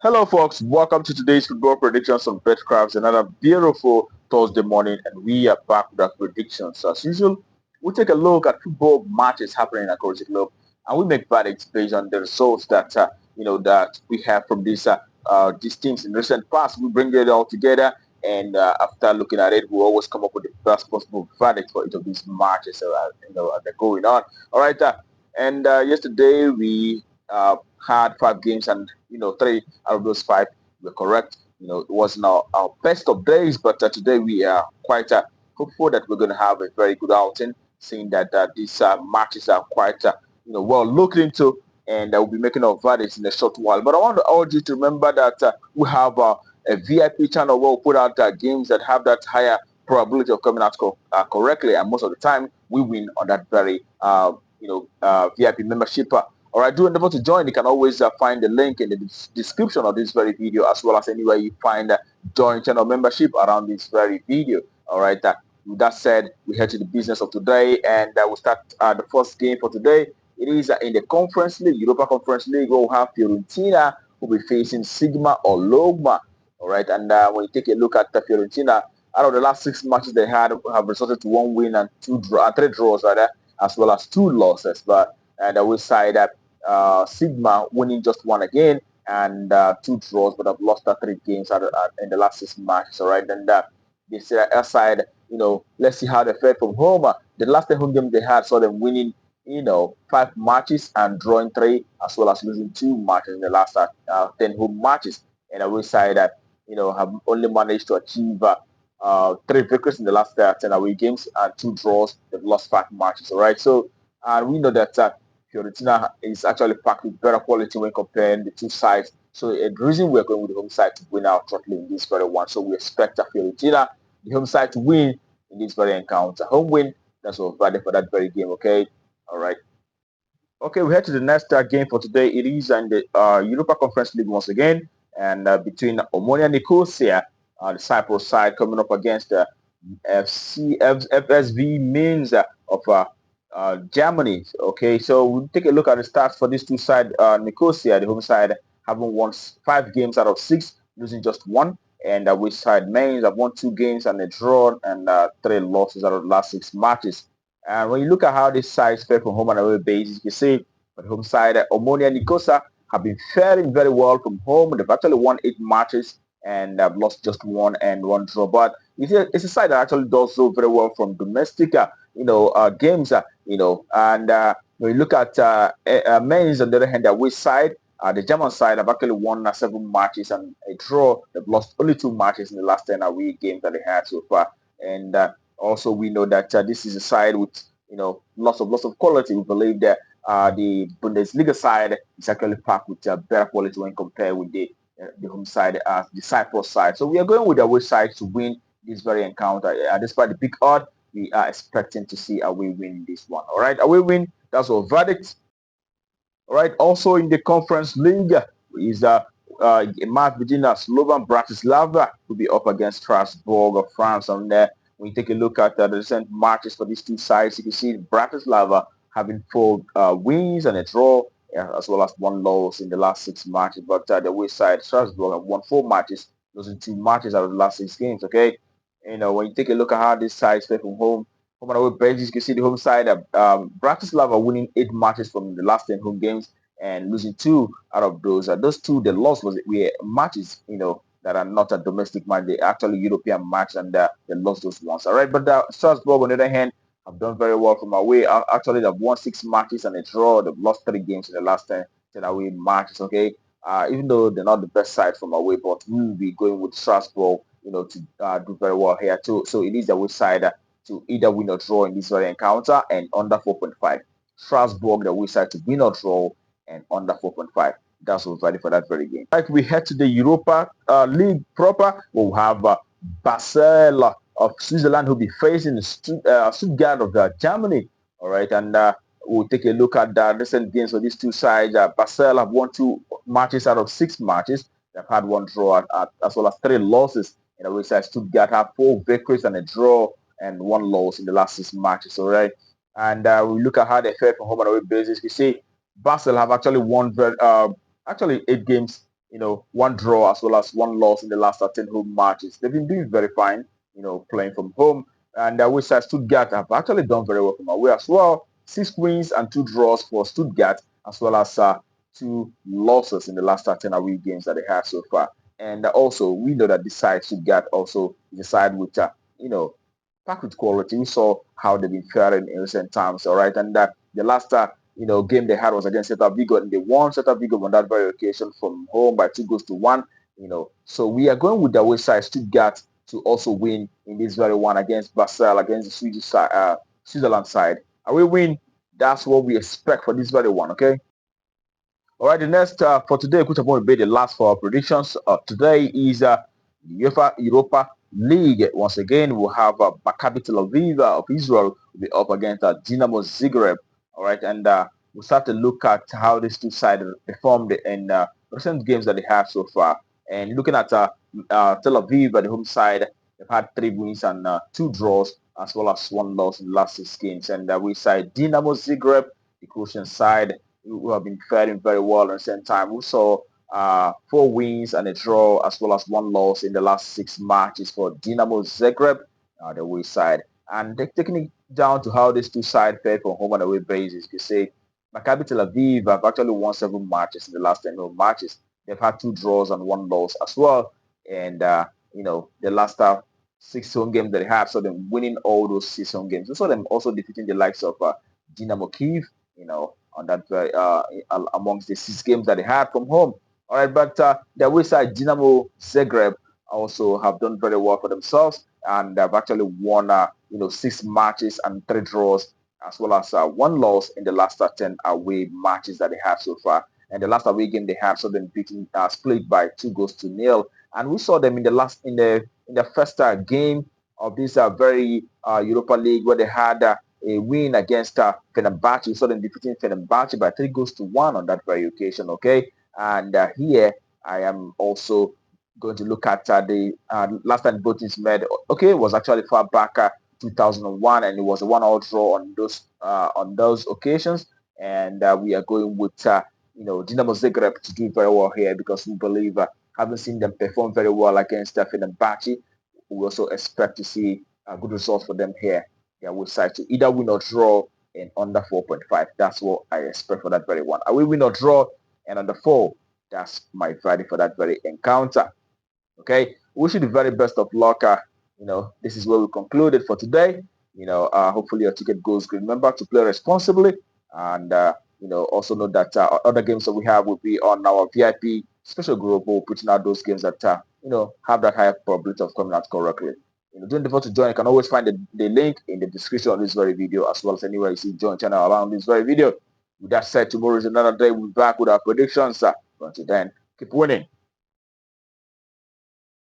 Hello, folks. Welcome to today's football predictions on BetCrafts. Another beautiful Thursday morning, and we are back with our predictions. As usual, we take a look at football matches happening across the globe, and we make verdicts based on the results that that we have from these teams in recent past. We bring it all together, and after looking at it, we always come up with the best possible verdict for each of these matches that are going on. All right, and yesterday we had 5 games, and 3 out of those 5 were correct. It wasn't our best of days, but today we are quite hopeful that we're going to have a very good outing, seeing that these matches are quite well looked into, and we'll be making our verdicts in a short while. But I want to urge you to remember that we have a VIP channel where we put out games that have that higher probability of coming out correctly, and most of the time we win on that very VIP membership. All right, do endeavor to join. You can always find the link in the description of this very video, as well as anywhere you find join channel membership around this very video. All right, with that said, we head to the business of today, and we'll start the first game for today. It is in the Conference League, Europa Conference League. We'll have Fiorentina who will be facing Sigma or Logma. All right, and when you take a look at Fiorentina, out of the last 6 matches they had, have resulted to 1 win and 3 draws, rather, as well as 2 losses. But and I will side that Sigma winning just 1 again and 2 draws, but have lost 3 games in the last 6 matches. All right, and this side, let's see how they fared from home. The last 10 home games they had saw them winning, 5 matches and drawing 3, as well as losing 2 matches in the last 10 home matches. And I will say that, have only managed to achieve 3 victories in the last 10 away games and 2 draws. They've lost 5 matches. All right, so we know that Fiorentina is actually packed with better quality when comparing the two sides. So the reason we're going with the home side to win out shortly in this very one. So we expect Fiorentina, the home side, to win in this very encounter. Home win, that's what we're for that very game, okay? All right. Okay, we head to the next game for today. It is in the Europa Conference League once again, and between Omonia Nicosia, the Cyprus side, coming up against the FSV Mainz of Germany. Okay, so we'll take a look at the stats for these two sides. Nicosia, the home side, having won 5 games out of 6, losing just 1. And away side Mainz have won 2 games and a draw and 3 losses out of the last 6 matches. And when you look at how these sides fare from home and away basis, you can see for the home side, Omonia and Nicosia have been faring very well from home. They've actually won 8 matches and have lost just 1 and 1 draw. But it's a side that actually does so very well from domestic, games, and when you look at Mainz on the other hand, the away side, the German side have actually won 7 matches and a draw. They've lost only 2 matches in the last 10 away games that they had so far. And also we know that this is a side with lots of quality. We believe that the Bundesliga side is actually packed with better quality when compared with the home side, the Cyprus side. So we are going with the away side to win this very encounter. Despite the big odd, we are expecting to see a way win this one. All right, a way win. That's our verdict. All right. Also in the Conference League is a match between Slovan Bratislava to be up against Strasbourg of France. And when you take a look at the recent matches for these two sides, you can see Bratislava having 4 wins and a draw, as well as 1 loss in the last 6 matches. But the away side, Strasbourg, have won 4 matches, losing 2 matches out of the last 6 games. Okay, when you take a look at how these sides play from home and away basis, you can see the home side, Bratislava winning 8 matches from the last 10 home games and losing 2 out of those. Those 2 they lost were matches, that are not a domestic match. They actually European match, and they lost those ones. All right, but Strasbourg, on the other hand, have done very well from away. Actually, they've won 6 matches and a draw. They've lost 3 games in the last 10 away matches. Okay, even though they're not the best side from away, but we will be going with Strasbourg, to do very well here too. So it is the away side to either win or draw in this very encounter and under 4.5. Strasbourg, the away side, to win or draw and under 4.5. That's what's ready for that very game. Right, we head to the Europa League proper. We'll have Basel of Switzerland who'll be facing Stuttgart of Germany. All right, and we'll take a look at the recent games for these two sides. Basel have won 2 matches out of 6 matches. They've had 1 draw as well as 3 losses. In the way side, Stuttgart have 4 victories and a draw and 1 loss in the last 6 matches. All right, and we look at how they fared from home and away basis. We see Basel have actually won actually 8 games one draw as well as one loss in the last 10 home matches. They've been doing very fine, playing from home. And we said Stuttgart have actually done very well from away as well. 6 wins and 2 draws for Stuttgart, as well as 2 losses in the last 10 away games that they have so far. And also, we know that the side Stuttgart also is a side with, packed with quality. We saw how they've been faring in recent times, all right? And the last, game they had was against Celta Vigo, and they won Celta Vigo on that very occasion from home by 2 goals to 1. So we are going with the away side Stuttgart to also win in this very one against Basel, against the Swedish side, Switzerland side. And we win. That's what we expect for this very one, okay? All right, the next for today, which I'm going to be the last for our predictions. Today is UEFA Europa League. Once again, we'll have Maccabi Tel Aviv of Israel will be up against Dinamo Zagreb. All right, and we'll start to look at how these two sides performed in recent games that they have so far. And looking at Tel Aviv at the home side, they've had 3 wins and 2 draws, as well as 1 loss in the last 6 games. And we side Dinamo Zagreb, the Croatian side, who have been faring very well at the same time. We saw 4 wins and a draw, as well as 1 loss in the last 6 matches for Dinamo Zagreb, the away side. And taking it down to how these two sides fare from home and away basis, you say Maccabi Tel Aviv have actually won 7 matches in the last 10 home matches. They've had 2 draws and 1 loss as well. And, the last 6 home games that they have, so them winning all those 6 home games. We saw them also defeating the likes of Dinamo Kyiv, on that very amongst the 6 games that they had from home. All right, but the away side Dinamo Zagreb also have done very well for themselves, and they've actually won 6 matches and 3 draws, as well as 1 loss in the last 10 away matches that they have so far. And the last away game they have, so them beating split by 2 goals to 0. And we saw them in the first game of this very Europa League, where they had a win against Fenerbahce. We saw them defeating Fenerbahce by 3 goals to 1 on that very occasion, okay? And here I am also going to look at the last time both teams met. Okay, it was actually far back 2001, and it was a 1-all draw on those occasions. And we are going with Dinamo Zagreb to do very well here, because we believe, having seen them perform very well against Fenerbahce, we also expect to see good results for them here. Yeah, we decide to either win or draw in under 4.5. That's what I expect for that very one. I will win or draw and under 4. That's my verdict for that very encounter. Okay, wish you the very best of luck. This is where we concluded for today. Hopefully your ticket goes good. Remember to play responsibly, and also know that other games that we have will be on our VIP special group. We're putting out those games that have that higher probability of coming out correctly. Don't forget to join. You can always find the link in the description of this very video, as well as anywhere you see join channel around this very video. With that said, tomorrow is another day. We'll be back with our predictions. Until then, keep winning.